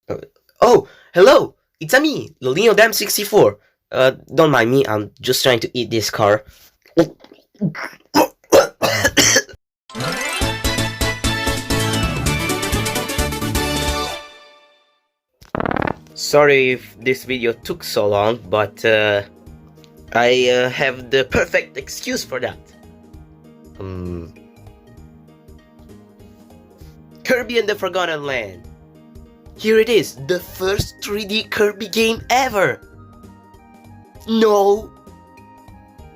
Uh, oh, hello! It's me, Lollino Damb 64. Don't mind me, I'm just trying to eat this car. Sorry if this video took so long, but I have the perfect excuse for that. Kirby and the Forgotten Land. Here it is, the first 3D Kirby game ever! No!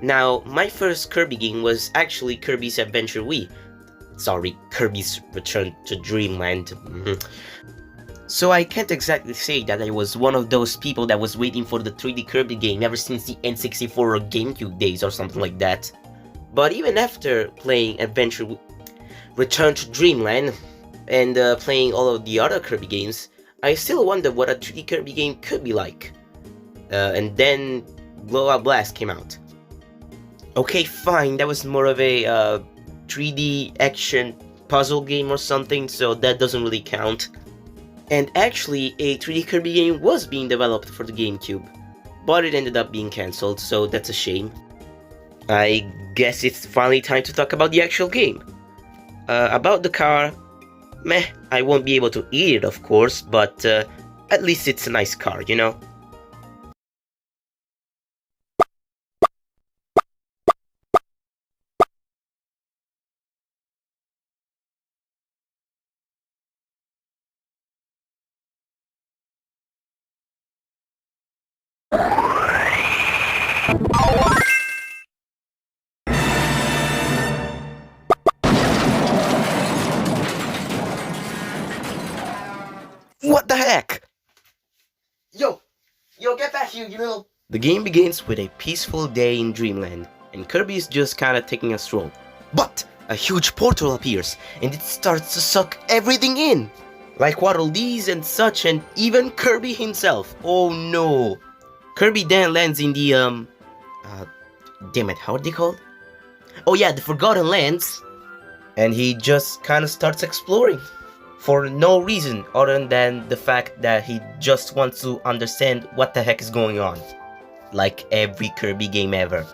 Now, my first Kirby game was actually Kirby's Adventure Wii. Sorry, Kirby's Return to Dreamland. So I can't exactly say that I was one of those people that was waiting for the 3D Kirby game ever since the N64 or GameCube days or something like that. But even after playing Return to Dreamland and playing all of the other Kirby games, I still wonder what a 3D Kirby game could be like. And then Blow Up Blast came out. Okay, fine, that was more of a 3D action puzzle game or something, so that doesn't really count. And actually, a 3D Kirby game was being developed for the GameCube, but it ended up being cancelled, so that's a shame. I guess it's finally time to talk about the actual game. About the car, meh, I won't be able to eat it of course, but at least it's a nice car, you know? What the heck? Yo, get back here, you little... The game begins with a peaceful day in Dreamland, and Kirby is just kinda taking a stroll. But a huge portal appears, and it starts to suck everything in! Like Waddle Dees and such, and even Kirby himself. Oh no! Kirby then lands in the, damn it, how are they called? Oh yeah, the Forgotten Lands! And he just kinda starts exploring. For no reason other than the fact that he just wants to understand what the heck is going on. Like every Kirby game ever.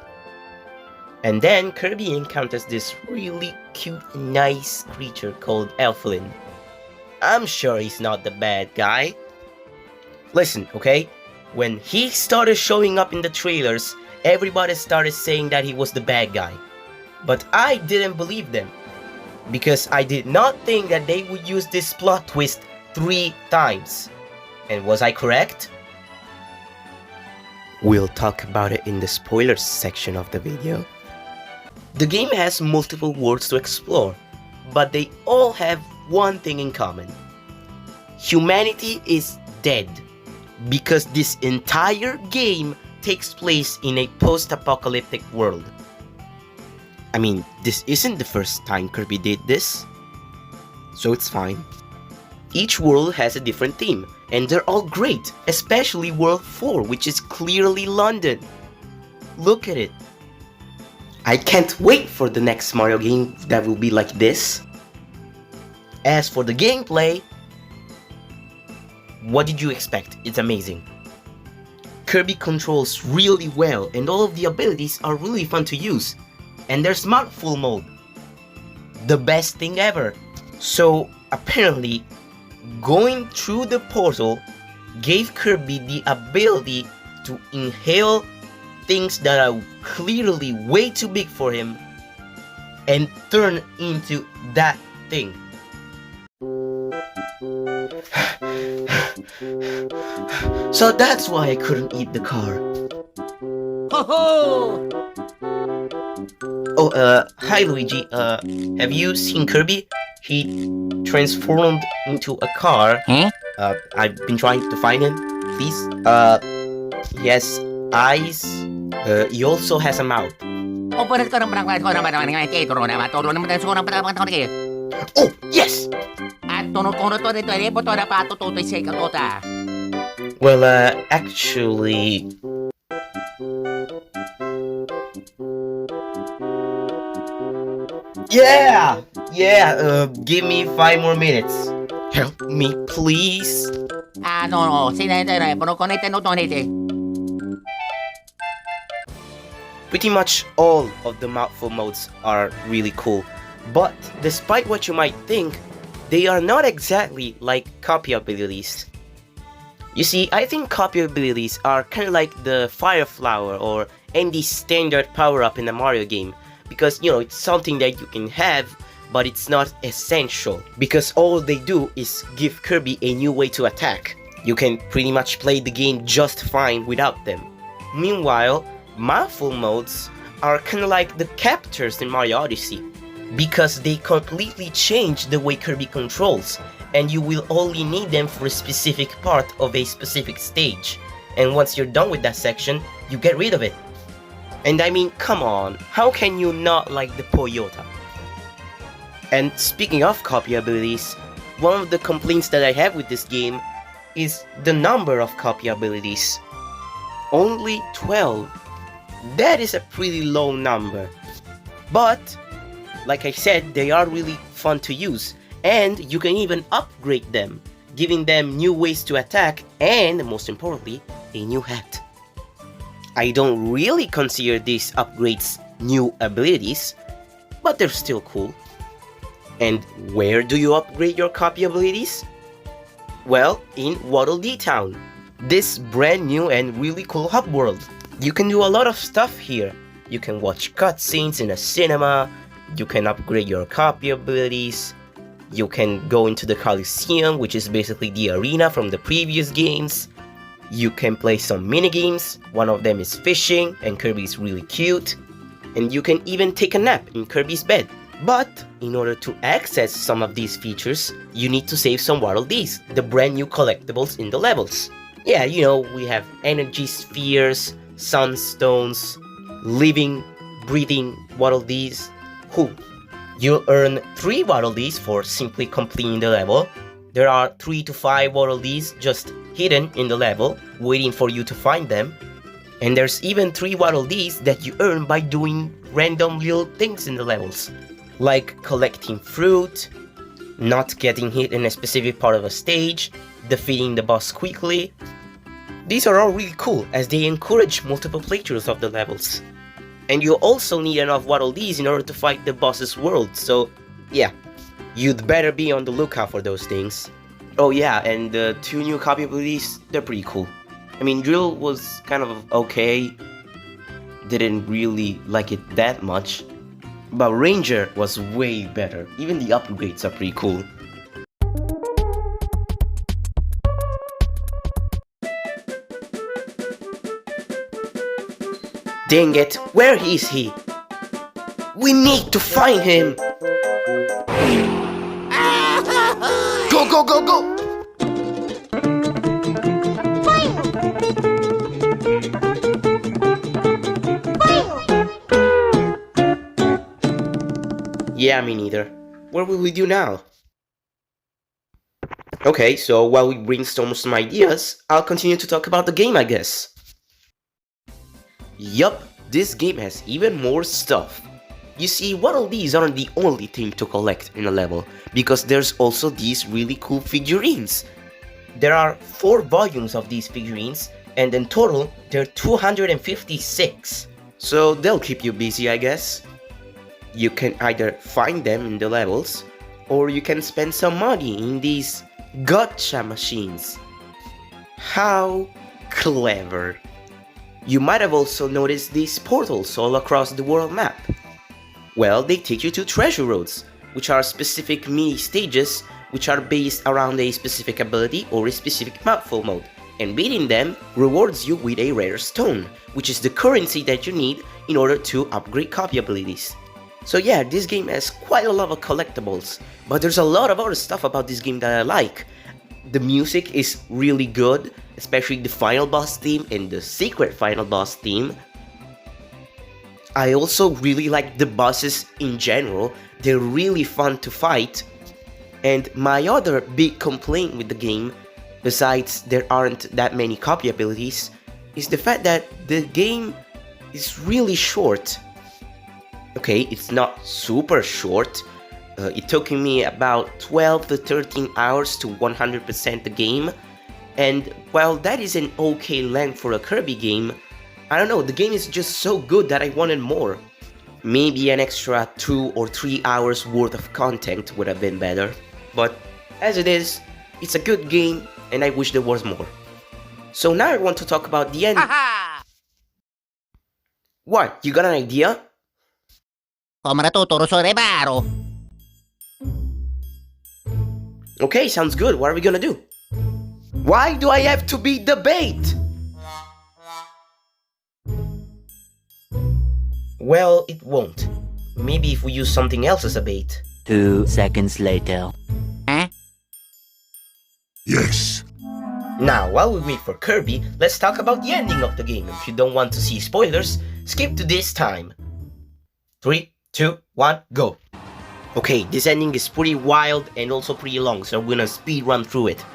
And then Kirby encounters this really cute, nice creature called Elflin. I'm sure he's not the bad guy. Listen, okay? When he started showing up in the trailers, everybody started saying that he was the bad guy. But I didn't believe them. Because I did not think that they would use this plot twist 3 times. And was I correct? We'll talk about it in the spoilers section of the video. The game has multiple worlds to explore, but they all have one thing in common. Humanity is dead, because this entire game takes place in a post-apocalyptic world. I mean, this isn't the first time Kirby did this, so it's fine. Each world has a different theme, and they're all great, especially World 4, which is clearly London. Look at it. I can't wait for the next Mario game that will be like this. As for the gameplay, what did you expect? It's amazing. Kirby controls really well, and all of the abilities are really fun to use. And there's mouthful mode. The best thing ever. So apparently, going through the portal gave Kirby the ability to inhale things that are clearly way too big for him and turn into that thing. So that's why I couldn't eat the car. Ho-ho! Oh, hi Luigi, have you seen Kirby? He transformed into a car. Hmm? I've been trying to find him, please. He has eyes, he also has a mouth. Oh, yes! Well, actually... Yeah! Give me 5 more minutes. Help me, please. No, Pretty much all of the mouthful modes are really cool, but despite what you might think, they are not exactly like copy abilities. You see, I think copy abilities are kinda like the fire flower or any standard power-up in a Mario game, because you know, it's something that you can have, but it's not essential, because all they do is give Kirby a new way to attack. You can pretty much play the game just fine without them. Meanwhile, mouthful modes are kinda like the captures in Mario Odyssey, because they completely change the way Kirby controls, and you will only need them for a specific part of a specific stage, and once you're done with that section, you get rid of it. And I mean, come on, how can you not like the Toyota? And speaking of copy abilities, one of the complaints that I have with this game is the number of copy abilities. Only 12. That is a pretty low number. But, like I said, they are really fun to use, and you can even upgrade them, giving them new ways to attack and, most importantly, a new hat. I don't really consider these upgrades new abilities, but they're still cool. And where do you upgrade your copy abilities? Well, in Waddle Dee Town, this brand new and really cool hub world. You can do a lot of stuff here. You can watch cutscenes in a cinema, you can upgrade your copy abilities, you can go into the Coliseum, which is basically the arena from the previous games. You can play some minigames, one of them is fishing, and Kirby is really cute. And you can even take a nap in Kirby's bed. But, in order to access some of these features, you need to save some Waddle Dees, the brand new collectibles in the levels. Yeah, you know, we have energy spheres, sunstones, living, breathing Waddle Dees. Cool. You'll earn 3 Waddle Dees for simply completing the level. There are 3 to 5 Waddle Dees just hidden in the level, waiting for you to find them. And there's even 3 Waddle Dees that you earn by doing random little things in the levels, like collecting fruit, not getting hit in a specific part of a stage, defeating the boss quickly. These are all really cool, as they encourage multiple playthroughs of the levels. And you also need enough Waddle Dees in order to fight the boss's world, so yeah, you'd better be on the lookout for those things. Oh yeah, and the 2 new copy abilities, they're pretty cool. I mean, Drill was kind of okay, didn't really like it that much, but Ranger was way better. Even the upgrades are pretty cool. Dang it, where is he? We need to find him! Go, go, go, go! Yeah, me neither. What will we do now? Okay, so while we brainstorm some ideas, I'll continue to talk about the game, I guess. Yup, this game has even more stuff. You see, Waddle Dees aren't the only thing to collect in a level, because there's also these really cool figurines. There are 4 volumes of these figurines, and in total, there are 256. So they'll keep you busy, I guess. You can either find them in the levels, or you can spend some money in these gacha machines. How clever! You might have also noticed these portals all across the world map. Well, they take you to treasure roads, which are specific mini stages which are based around a specific ability or a specific mouthful mode, and beating them rewards you with a rare stone, which is the currency that you need in order to upgrade copy abilities. So yeah, this game has quite a lot of collectibles, but there's a lot of other stuff about this game that I like. The music is really good, especially the final boss theme and the secret final boss theme. I also really like the bosses in general, they're really fun to fight. And my other big complaint with the game, besides there aren't that many copy abilities, is the fact that the game is really short. Okay, it's not super short. It took me about 12 to 13 hours to 100% the game, And while that is an okay length for a Kirby game, I don't know, the game is just so good that I wanted more. Maybe an extra 2 or 3 hours worth of content would have been better. But as it is, it's a good game and I wish there was more. So now I want to talk about the end. What, you got an idea? Okay, sounds good. What are we gonna do? Why do I have to be the bait? Well, it won't. Maybe if we use something else as a bait. 2 seconds later. Yes. Now, while we wait for Kirby, let's talk about the ending of the game. If you don't want to see spoilers, skip to this time. 3, 2, 1, go. Okay, this ending is pretty wild and also pretty long, so I'm gonna speed run through it.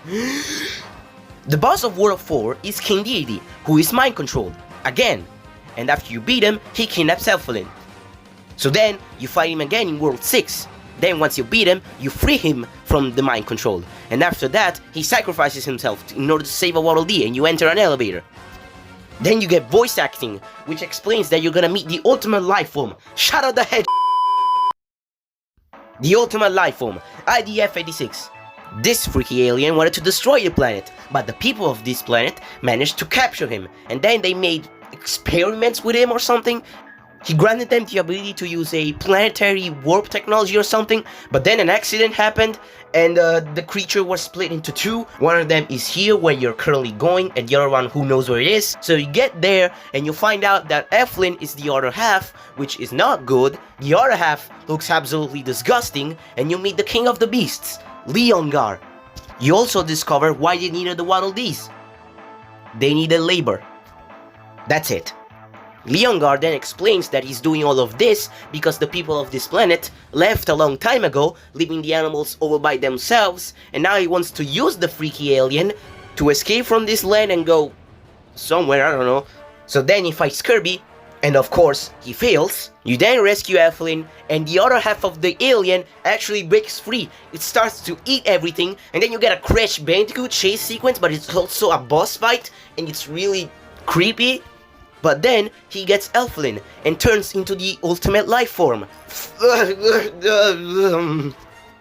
The boss of World 4 is King Deity, who is mind controlled, again. And after you beat him, he kidnaps Elflin. So then, you fight him again in World 6. Then once you beat him, you free him from the mind control. And after that, he sacrifices himself in order to save a Waddle Dee and you enter an elevator. Then you get voice acting, which explains that you're gonna meet the ultimate life form. Shut up the head. The ultimate life form, IDF-86. This freaky alien wanted to destroy the planet, but the people of this planet managed to capture him, and then they made experiments with him or something. He granted them the ability to use a planetary warp technology or something, but then an accident happened and the creature was split into two. One of them is here where you're currently going and the other one who knows where it is. So you get there and you find out that Elflin is the other half, which is not good. The other half looks absolutely disgusting and you meet the king of the beasts, Leongar. You also discover why they needed the Waddle Dees. They needed labor. That's it. Leongar then explains that he's doing all of this because the people of this planet left a long time ago, leaving the animals over by themselves, and now he wants to use the freaky alien to escape from this land and go somewhere, I don't know. So then he fights Kirby, and of course, he fails. You then rescue Elflin, and the other half of the alien actually breaks free. It starts to eat everything, and then you get a Crash Bandicoot chase sequence, but it's also a boss fight, and it's really creepy. But then, he gets Elflin and turns into the ultimate life form.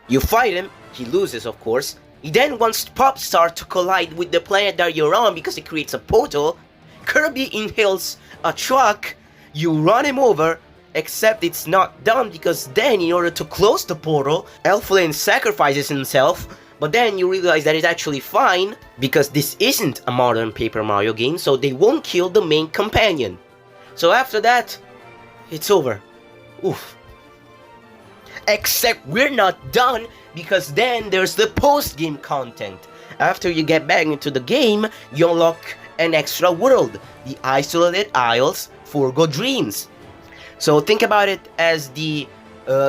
You fight him, he loses of course. He then wants Popstar to collide with the planet that you're on because it creates a portal. Kirby inhales a truck, you run him over, except it's not done because then in order to close the portal, Elflin sacrifices himself. But then you realize that it's actually fine, because this isn't a modern Paper Mario game, so they won't kill the main companion. So after that, it's over. Oof. Except we're not done, because then there's the post-game content. After you get back into the game, you unlock an extra world, the Isolated Isles Forgo Dreams. So think about it as the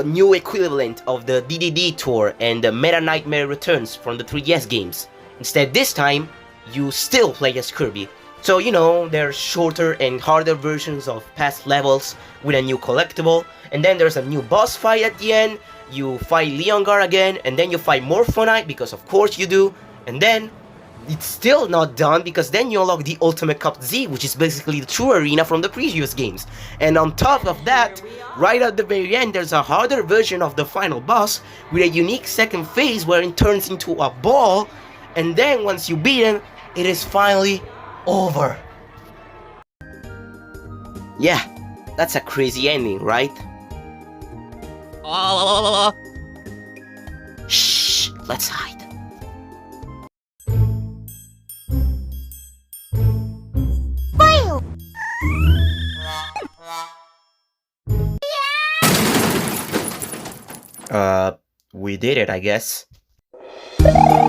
new equivalent of the DDD Tour and the Meta Nightmare Returns from the 3DS games. Instead, this time, you still play as Kirby. So, you know, there's shorter and harder versions of past levels with a new collectible, and then there's a new boss fight at the end, you fight Leongar again, and then you fight Morphonite, because of course you do, and then it's still not done because then you unlock the Ultimate Cup Z, which is basically the true arena from the previous games. And on top of that, right at the very end, there's a harder version of the final boss with a unique second phase where it turns into a ball, and then once you beat him, it is finally over. Yeah, that's a crazy ending, right? Shh, let's hide. We did it, I guess. Yahoo!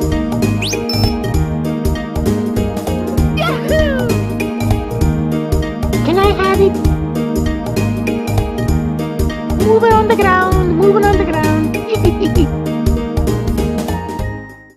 Can I have it? Moving on the ground, moving on the ground.